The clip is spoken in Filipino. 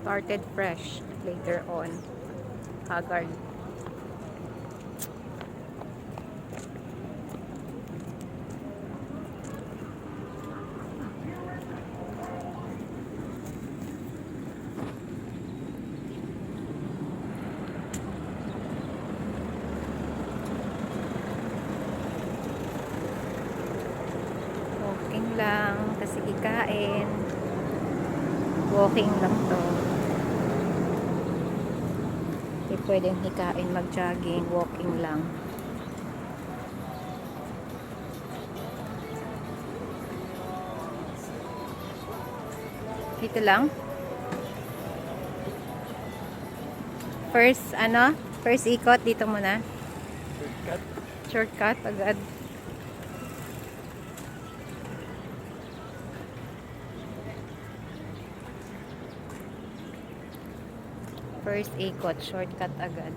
Started fresh, later on haggard. Walking lang kasi ikain. Walking lang to. Hindi pwedeng hikain, mag-jogging, walking lang. Dito lang. First ikot dito muna. Shortcut agad. First ikot, shortcut agad.